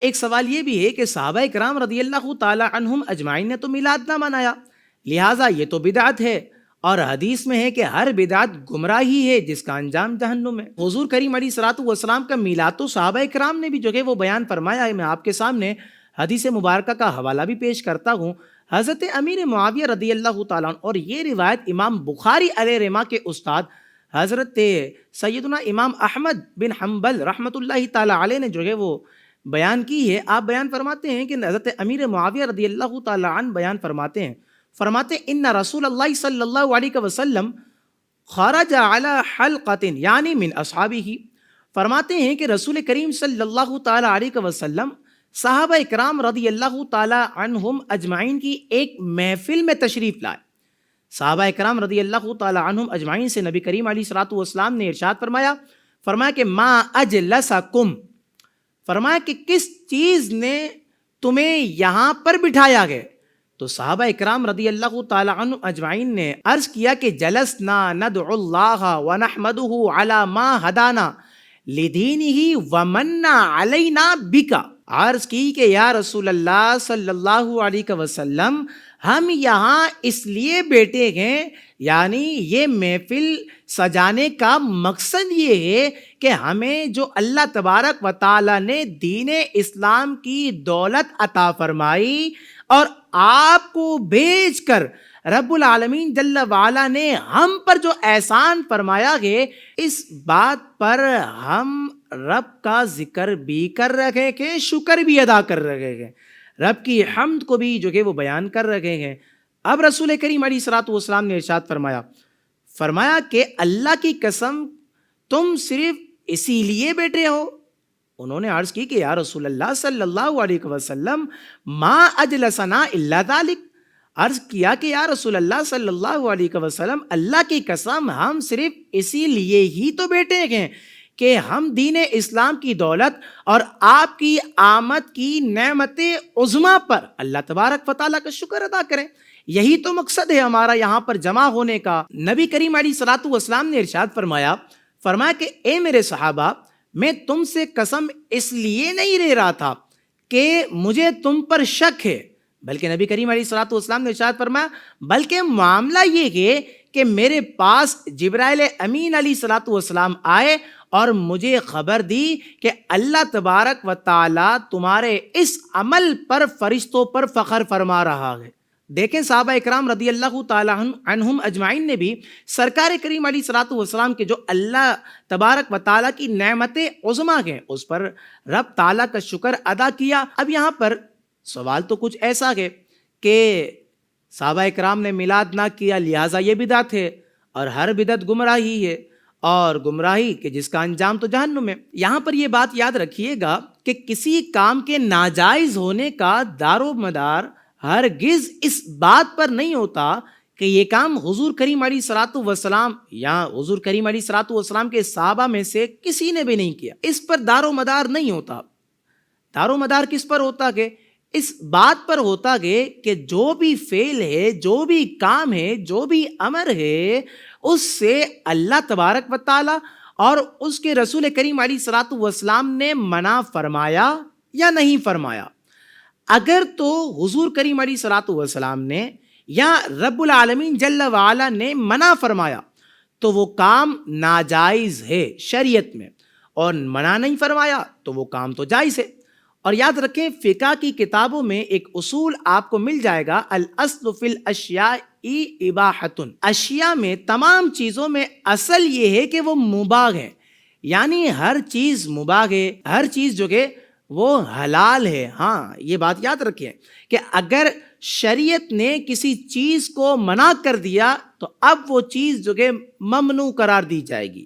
ایک سوال یہ بھی ہے کہ صحابہ کرام رضی اللہ تعالی عنہم اجمعین نے تو میلاد نہ منایا، لہٰذا یہ تو بدعت ہے، اور حدیث میں ہے کہ ہر بدعت گمراہی ہے جس کا انجام جہنم ہے۔ حضور کریم علیہ الصلوۃ والسلام کا میلاد تو صحابہ کرام نے بھی جو ہے وہ بیان فرمایا ہے۔ میں آپ کے سامنے حدیث مبارکہ کا حوالہ بھی پیش کرتا ہوں۔ حضرت امیر معاویہ رضی اللہ تعالیٰ عنہ، اور یہ روایت امام بخاری علیہ رحمہ کے استاد حضرت سیدنا امام احمد بن حنبل رحمۃ اللہ تعالیٰ علیہ نے جو ہے وہ بیان کی ہے۔ آپ بیان فرماتے ہیں کہ حضرت امیر معاویہ رضی اللہ تعالیٰ عنہ بیان فرماتے ہیں ان رسول اللہ صلی اللہ علیہ وسلم خرج علی حلقۃ یعنی من اصحابہ، فرماتے ہیں کہ رسول کریم صلی اللہ تعالیٰ علیہ وسلم صحابہ اکرام رضی اللہ تعالیٰ عنہم اجمعین کی ایک محفل میں تشریف لائے۔ صحابہ اکرام رضی اللہ تعالیٰ عنہم اجمعین سے نبی کریم علیہ الصلوۃ والسلام نے ارشاد فرمایا کہ ما اجلسکم، فرمایا کہ کس چیز نے تمہیں یہاں پر بٹھایا گیا؟ تو صحابہ اکرام رضی اللہ تعالیٰ عنہ اجمعین نے عرض کیا کہ جلسنا ندعو اللہ ونحمدہ علی ما ہدانا لدینہ ومن علینا بکا، عرض کی کہ یا رسول اللہ صلی اللہ علیہ وسلم ہم یہاں اس لیے بیٹھے ہیں، یعنی یہ محفل سجانے کا مقصد یہ ہے کہ ہمیں جو اللہ تبارک و تعالیٰ نے دین اسلام کی دولت عطا فرمائی اور آپ کو بھیج کر رب العالمین جل وعلا نے ہم پر جو احسان فرمایا ہے، اس بات پر ہم رب کا ذکر بھی کر رہے ہیں، شکر بھی ادا کر رہے ہیں، رب کی حمد کو بھی جو کہ وہ بیان کر رہے ہیں۔ اب رسول کریم علیہ الصلوۃ والسلام نے ارشاد فرمایا کہ اللہ کی قسم تم صرف اسی لیے بیٹھے ہو؟ انہوں نے عرض کی کہ یا رسول اللہ صلی اللہ علیہ وسلم ما اجلسنا الا ذلک، عرض کیا کہ یا رسول اللہ صلی اللہ علیہ وسلم اللہ کی قسم ہم صرف اسی لیے ہی تو بیٹھے ہیں کہ ہم دین اسلام کی دولت اور آپ کی آمد کی نعمت عظمیٰ پر اللہ تبارک و تعالیٰ کا شکر ادا کریں۔ یہی تو مقصد ہے ہمارا یہاں پر جمع ہونے کا۔ نبی کریم علیہ الصلوۃ والسلام نے ارشاد فرمایا کہ اے میرے صحابہ، میں تم سے قسم اس لیے نہیں لے رہا تھا کہ مجھے تم پر شک ہے، بلکہ نبی کریم علیہ الصلوۃ والسلام نے ارشاد فرمایا بلکہ معاملہ یہ ہے کہ میرے پاس جبرائیل امین علیہ الصلوۃ والسلام آئے اور مجھے خبر دی کہ اللہ تبارک و تعالیٰ تمہارے اس عمل پر فرشتوں پر فخر فرما رہا ہے۔ دیکھیں صحابہ اکرام رضی اللہ تعالیٰ عنہم اجمعین نے بھی سرکار کریم علیہ الصلوۃ والسلام کے جو اللہ تبارک و تعالیٰ کی نعمت عظمیٰ ہیں اس پر رب تعالیٰ کا شکر ادا کیا۔ اب یہاں پر سوال تو کچھ ایسا ہے کہ صحابہ اکرام نے میلاد نہ کیا لہٰذا یہ بدعت ہے، اور ہر بدعت گمراہی ہے، اور گمراہی کہ جس کا انجام تو جہنم ہے۔ یہاں پر یہ بات یاد رکھیے گا کہ کسی کام کے ناجائز ہونے کا دار و مدار ہرگز اس بات پر نہیں ہوتا کہ یہ کام حضور کریم علیہ الصلوۃ والسلام یا حضور کریم علیہ الصلوۃ والسلام کے صحابہ میں سے کسی نے بھی نہیں کیا، اس پر دار و مدار نہیں ہوتا۔ دار و مدار کس پر ہوتا کہ اس بات پر ہوتا کہ جو بھی فعل ہے، جو بھی کام ہے، جو بھی امر ہے، اس سے اللہ تبارک و تعالی اور اس کے رسول کریم علیہ الصلوۃ والسلام نے منع فرمایا یا نہیں فرمایا۔ اگر تو حضور کریم علیہ الصلوۃ والسلام نے یا رب العالمین جل وعلا نے منع فرمایا تو وہ کام ناجائز ہے شریعت میں، اور منع نہیں فرمایا تو وہ کام تو جائز ہے۔ اور یاد رکھیں فقہ کی کتابوں میں ایک اصول آپ کو مل جائے گا، الاصل فی الاشیاء اباحۃ، اشیاء میں تمام چیزوں میں اصل یہ ہے کہ وہ مباح ہے، یعنی ہر چیز مباح ہے، ہر چیز جو کہ وہ حلال ہے۔ ہاں یہ بات یاد رکھیں کہ اگر شریعت نے کسی چیز کو منع کر دیا تو اب وہ چیز جو کہ ممنوع قرار دی جائے گی،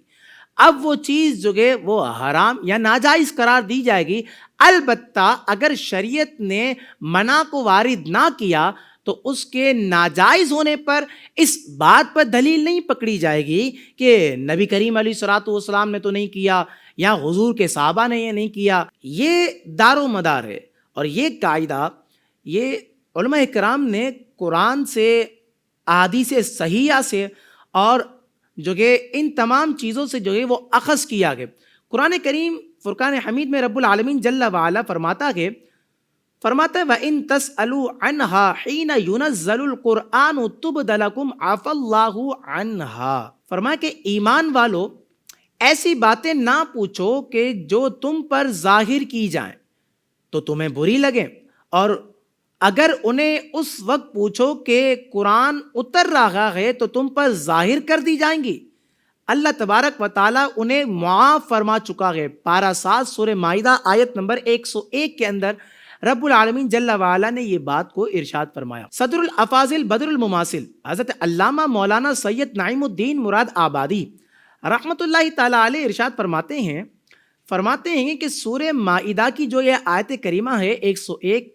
اب وہ چیز جو کہ وہ حرام یا ناجائز قرار دی جائے گی۔ البتہ اگر شریعت نے منع کو وارد نہ کیا تو اس کے ناجائز ہونے پر اس بات پر دلیل نہیں پکڑی جائے گی کہ نبی کریم علیہ الصلوۃ والسلام نے تو نہیں کیا یا حضور کے صحابہ نے یہ نہیں کیا۔ یہ دار و مدار ہے، اور یہ قاعدہ یہ علماء کرام نے قرآن سے، احادیث صحیحہ سے اور جو کہ ان تمام چیزوں سے جو ہے وہ اخذ کیا ہے۔ قرآن کریم فرقان حمید میں رب العالمین جل وعلا فرماتا ہے وَإِن تَسْأَلُوا عَنْهَا حِينَ يُنَزَّلُ الْقُرْآنُ تُبْدَ لَكُمْ عَفَا اللَّهُ عَنْهَا۔ فرمایا کہ ایمان والو ایسی باتیں نہ پوچھو کہ جو تم پر ظاہر کی جائیں تو تمہیں بری لگیں، اور اگر انہیں اس وقت پوچھو کہ قرآن اتر رہا ہے تو تم پر ظاہر کر دی جائیں گی، اللہ تبارک و تعالیٰ انہیں معاف فرما چکا ہے۔ پارہ 7 سورہ مائدہ آیت نمبر 101 کے اندر رب العالمین جل وعلا نے یہ بات کو ارشاد فرمایا۔ صدر الافاضل بدر المماثل حضرت علامہ مولانا سید نعیم الدین مراد آبادی رحمت اللہ تعالیٰ علیہ ارشاد فرماتے ہیں کہ سورہ مائدہ کی جو یہ آیت کریمہ ہے 101،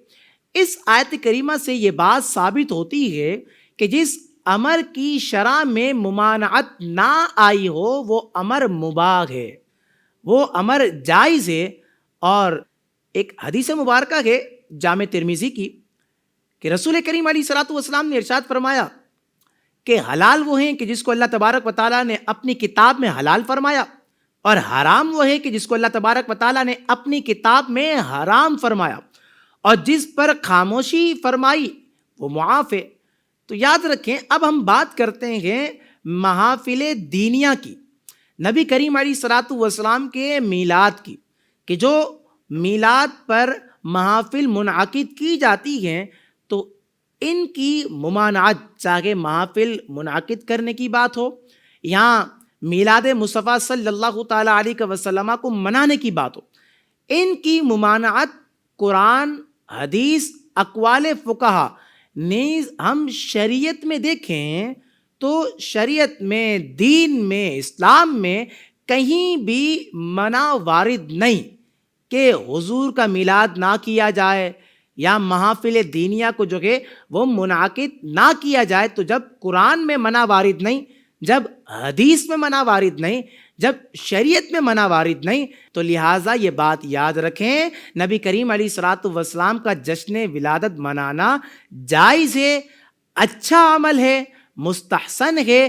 اس آیت کریمہ سے یہ بات ثابت ہوتی ہے کہ جس امر کی شرع میں ممانعت نہ آئی ہو وہ امر مباح ہے، وہ امر جائز ہے۔ اور ایک حدیث مبارکہ ہے جامع ترمذی کی کہ رسول کریم علیہ الصلوۃ والسلام نے ارشاد فرمایا کہ حلال وہ ہیں کہ جس کو اللہ تبارک و تعالیٰ نے اپنی کتاب میں حلال فرمایا، اور حرام وہ ہے کہ جس کو اللہ تبارک و تعالیٰ نے اپنی کتاب میں حرام فرمایا، اور جس پر خاموشی فرمائی وہ معاف ہے۔ تو یاد رکھیں، اب ہم بات کرتے ہیں محافل دینیہ کی، نبی کریم علیہ الصلوۃ والسلام کے میلاد کی، کہ جو میلاد پر محافل منعقد کی جاتی ہیں تو ان کی ممانعت، چاہے محافل منعقد کرنے کی بات ہو یا میلاد مصطفیٰ صلی اللہ تعالیٰ علیہ وسلم کو منانے کی بات ہو، ان کی ممانعت قرآن، حدیث، اقوال فقہا نیز ہم شریعت میں دیکھیں تو شریعت میں، دین میں، اسلام میں کہیں بھی منع وارد نہیں کہ حضور کا میلاد نہ کیا جائے یا محافل دینیہ کو جو کہ وہ منعقد نہ کیا جائے۔ تو جب قرآن میں منع وارد نہیں، جب حدیث میں منع وارد نہیں، جب شریعت میں منع وارد نہیں، تو لہٰذا یہ بات یاد رکھیں، نبی کریم علیہ الصلوۃ والسلام کا جشن ولادت منانا جائز ہے، اچھا عمل ہے، مستحسن ہے،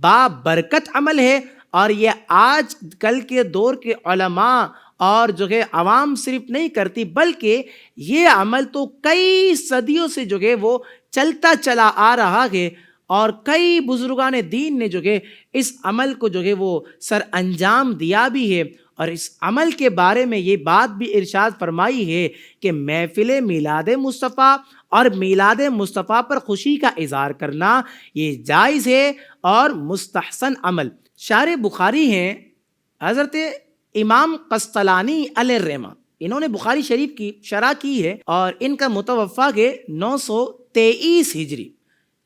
بابرکت عمل ہے، اور یہ آج کل کے دور کے علماء اور جو ہے عوام صرف نہیں کرتی، بلکہ یہ عمل تو کئی صدیوں سے جو ہے وہ چلتا چلا آ رہا ہے، اور کئی بزرگان دین نے جو ہے اس عمل کو جو ہے وہ سر انجام دیا بھی ہے۔ اور اس عمل کے بارے میں یہ بات بھی ارشاد فرمائی ہے کہ محفل میلاد مصطفیٰ اور میلاد مصطفیٰ پر خوشی کا اظہار کرنا یہ جائز ہے اور مستحسن عمل۔ شارح بخاری ہیں حضرت امام قسطلانی علیہ الرحمہ، انہوں نے بخاری شریف کی شرح کی ہے، اور ان کا متوفہ ہے 923 ہجری،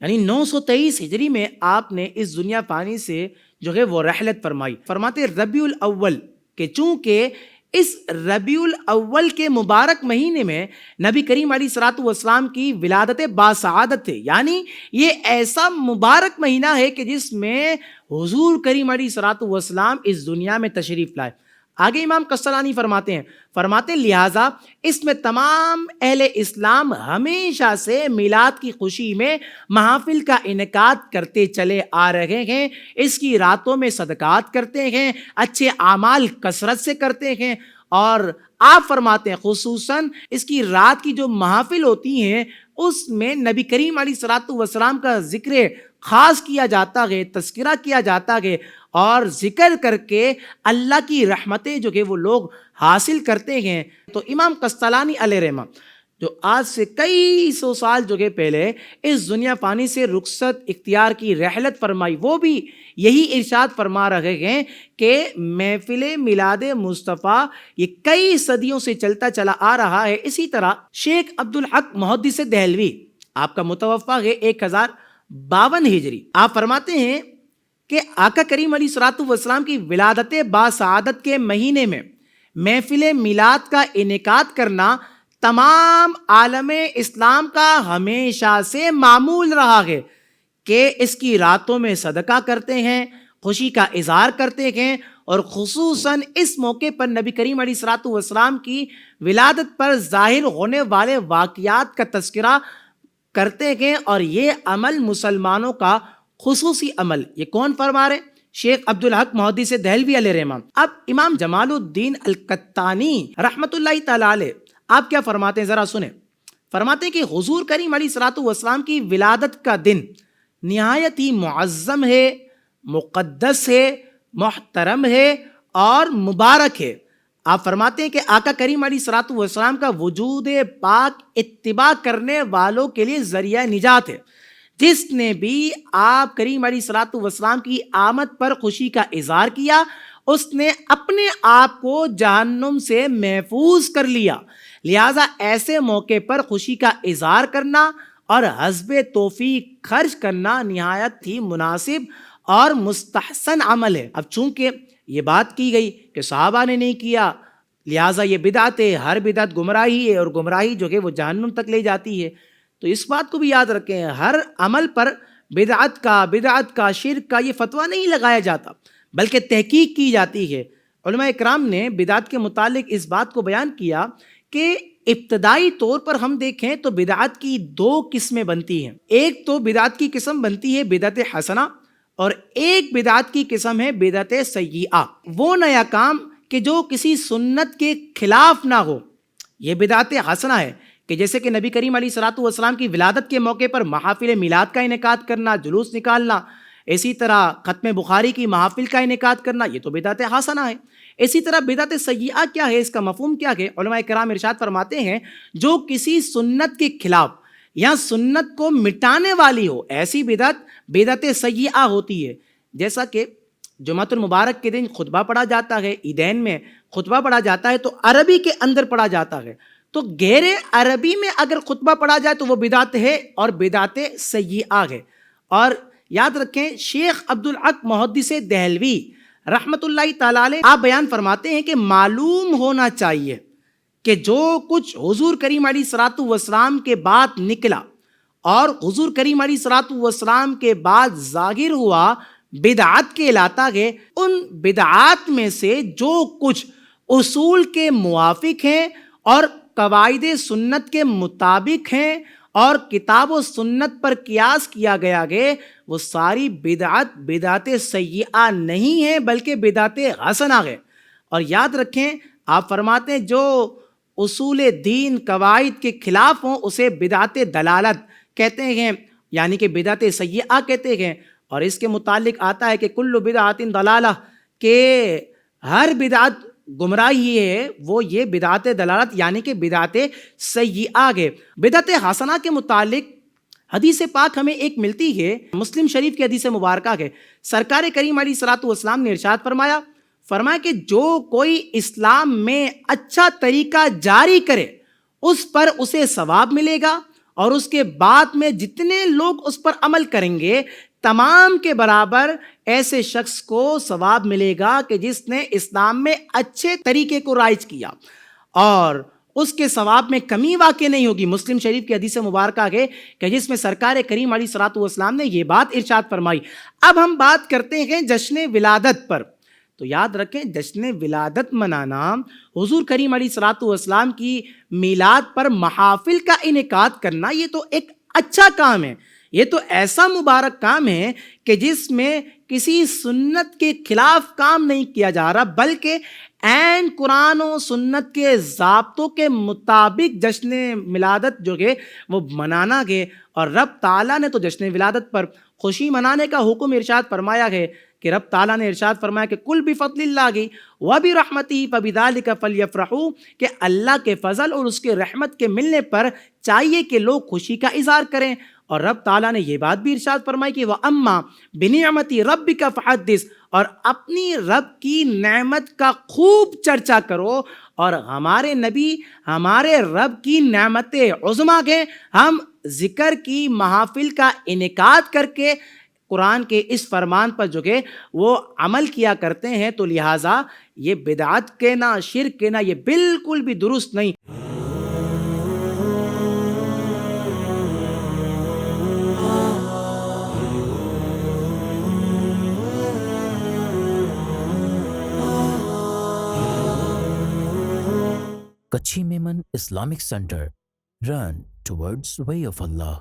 یعنی 923 ہجری میں آپ نے اس دنیا فانی سے جو ہے وہ رحلت فرمائی۔ فرماتے ربیع الاول کہ چونکہ اس ربیع الاول کے مبارک مہینے میں نبی کریم علیہ الصلوۃ والسلام کی ولادت باسعادت ہے، یعنی یہ ایسا مبارک مہینہ ہے کہ جس میں حضور کریم علیہ الصلوۃ والسلام اس دنیا میں تشریف لائے۔ آگے امام قسطلانی فرماتے لہٰذا اس میں تمام اہل اسلام ہمیشہ سے میلاد کی خوشی میں محافل کا انعقاد کرتے چلے آ رہے ہیں، اس کی راتوں میں صدقات کرتے ہیں، اچھے اعمال کثرت سے کرتے ہیں، اور آپ فرماتے ہیں خصوصاً اس کی رات کی جو محافل ہوتی ہیں اس میں نبی کریم علیہ الصلوۃ والسلام کا ذکر خاص کیا جاتا ہے، تذکرہ کیا جاتا ہے، اور ذکر کر کے اللہ کی رحمتیں جو کہ وہ لوگ حاصل کرتے ہیں۔ تو امام قسطلانی علیہ رحمہ جو آج سے کئی سو سال جو کہ پہلے اس دنیا فانی سے رخصت اختیار کی رحلت فرمائی، وہ بھی یہی ارشاد فرما رہے ہیں کہ محفل میلاد مصطفیٰ یہ کئی صدیوں سے چلتا چلا آ رہا ہے۔ اسی طرح شیخ عبدالحق محدث دہلوی، آپ کا متوفہ ہے 1052 ہجری، آپ فرماتے ہیں کہ آقا کریم علیہ الصلوۃ والسلام کی ولادت باسعادت کے مہینے میں محفل میلاد کا انعقاد کرنا تمام عالم اسلام کا ہمیشہ سے معمول رہا ہے کہ اس کی راتوں میں صدقہ کرتے ہیں، خوشی کا اظہار کرتے ہیں، اور خصوصاً اس موقع پر نبی کریم علیہ الصلوۃ والسلام کی ولادت پر ظاہر ہونے والے واقعات کا تذکرہ کرتے ہیں۔ اور یہ عمل مسلمانوں کا خصوصی عمل، یہ کون فرما رہے؟ شیخ عبدالحق محدث دہلوی علیہ رحمہ. اب امام جمال الدین القطانی رحمۃ اللہ تعالی علیہ آپ کیا فرماتے ہیں ذرا سنیں. فرماتے ہیں کہ حضور کریم علیہ الصلوۃ والسلام کی ولادت کا دن نہایت ہی معظم ہے، مقدس ہے، محترم ہے اور مبارک ہے. آپ فرماتے ہیں کہ آقا کریم علیہ الصلوۃ والسلام کا وجود پاک اتباع کرنے والوں کے لیے ذریعہ نجات ہے. جس نے بھی آپ کریم علیہ الصلوۃ والسلام کی آمد پر خوشی کا اظہار کیا اس نے اپنے آپ کو جہنم سے محفوظ کر لیا. لہٰذا ایسے موقع پر خوشی کا اظہار کرنا اور حسب توفیق خرچ کرنا نہایت ہی مناسب اور مستحسن عمل ہے. اب چونکہ یہ بات کی گئی کہ صحابہ نے نہیں کیا لہٰذا یہ بدعت ہے، ہر بدعت گمراہی ہے اور گمراہی جو کہ وہ جہنم تک لے جاتی ہے. تو اس بات کو بھی یاد رکھیں، ہر عمل پر بدعت کا شرک کا یہ فتویٰ نہیں لگایا جاتا بلکہ تحقیق کی جاتی ہے. علماء اکرام نے بدعت کے متعلق اس بات کو بیان کیا کہ ابتدائی طور پر ہم دیکھیں تو بدعت کی دو قسمیں بنتی ہیں. ایک تو بدعت کی قسم بنتی ہے بدعت حسنہ اور ایک بدعت کی قسم ہے بدعت سیئہ. وہ نیا کام کہ جو کسی سنت کے خلاف نہ ہو یہ بدعت حسنہ ہے، کہ جیسے کہ نبی کریم علیہ الصلوۃ والسلام کی ولادت کے موقع پر محافل میلاد کا انعقاد کرنا، جلوس نکالنا، اسی طرح ختم بخاری کی محافل کا انعقاد کرنا، یہ تو بدعت حسنہ ہے. اسی طرح بدعت سیئہ کیا ہے، اس کا مفہوم کیا ہے؟ علماء کرام ارشاد فرماتے ہیں جو کسی سنت کے خلاف یا سنت کو مٹانے والی ہو ایسی بدعت سیئہ ہوتی ہے. جیسا کہ جمعۃ المبارک کے دن خطبہ پڑھا جاتا ہے، عیدین میں خطبہ پڑھا جاتا ہے تو عربی کے اندر پڑھا جاتا ہے، تو غیر عربی میں اگر خطبہ پڑھا جائے تو وہ بدعت ہے اور بدعت سیئہ ہے. اور یاد رکھیں شیخ عبدالحق محدث دہلوی رحمۃ اللہ تعالی علیہ آپ بیان فرماتے ہیں کہ معلوم ہونا چاہیے کہ جو کچھ حضور کریم علیہ الصلوۃ والسلام کے بعد نکلا اور حضور کریم علیہ الصلوۃ والسلام کے بعد ظاہر ہوا بدعات کہلاتا ہے. ان بدعات میں سے جو کچھ اصول کے موافق ہیں اور قواعد سنت کے مطابق ہیں اور کتاب و سنت پر قیاس کیا گیا ہے وہ ساری بدعت سیئہ نہیں ہے بلکہ بدعت حسنہ ہے. اور یاد رکھیں آپ فرماتے ہیں جو اصول دین قواعد کے خلاف ہوں اسے بدعت دلالت کہتے ہیں، یعنی کہ بدعت سیئہ کہتے ہیں. اور اس کے متعلق آتا ہے کہ کل بدعت ضلالہ، کہ ہر بدعت گمراہی ہے، وہ یہ بدعت دلالت یعنی کہ بدعت سیئہ ہے. بدعت حسنہ کے متعلق حدیث پاک ہمیں ایک ملتی ہے، مسلم شریف کی حدیث مبارکہ ہے. سرکار کریم علیہ الصلوۃ والسلام نے ارشاد فرمایا کہ جو کوئی اسلام میں اچھا طریقہ جاری کرے اس پر اسے ثواب ملے گا اور اس کے بعد میں جتنے لوگ اس پر عمل کریں گے تمام کے برابر ایسے شخص کو ثواب ملے گا کہ جس نے اسلام میں اچھے طریقے کو رائج کیا اور اس کے ثواب میں کمی واقع نہیں ہوگی. مسلم شریف کی حدیث مبارکہ ہے کہ جس میں سرکار کریم علیہ الصلوۃ والسلام نے یہ بات ارشاد فرمائی. اب ہم بات کرتے ہیں جشن ولادت پر. تو یاد رکھیں جشن ولادت منانا، حضور کریم علیہ الصلوۃ والسلام کی میلاد پر محافل کا انعقاد کرنا، یہ تو ایک اچھا کام ہے. یہ تو ایسا مبارک کام ہے کہ جس میں کسی سنت کے خلاف کام نہیں کیا جا رہا بلکہ عین قرآن و سنت کے ضابطوں کے مطابق جشن ولادت جو ہے وہ منانا ہے. اور رب تعالیٰ نے تو جشن ولادت پر خوشی منانے کا حکم ارشاد فرمایا ہے کہ رب تعالیٰ نے ارشاد فرمایا کہ کل بفضل اللہ وبرحمتہ فبذلک فلیفرحوا، کہ اللہ کے فضل اور اس کے رحمت کے ملنے پر چاہیے کہ لوگ خوشی کا اظہار کریں. اور رب تعالیٰ نے یہ بات بھی ارشاد فرمائی کہ وَأَمَّا بِنِعْمَتِ رَبِّكَ فَحَدِّثْ، اور اپنی رب کی نعمت کا خوب چرچا کرو. اور ہمارے نبی ہمارے رب کی نعمت عظمیٰ ہے، ہم ذکر کی محافل کا انعقاد کر کے قرآن کے اس فرمان پر جو کہ وہ عمل کیا کرتے ہیں. تو لہٰذا یہ بدعت کہنا، شرک کہنا یہ بالکل بھی درست نہیں. Kachi Memon Islamic Center. Run towards way of Allah.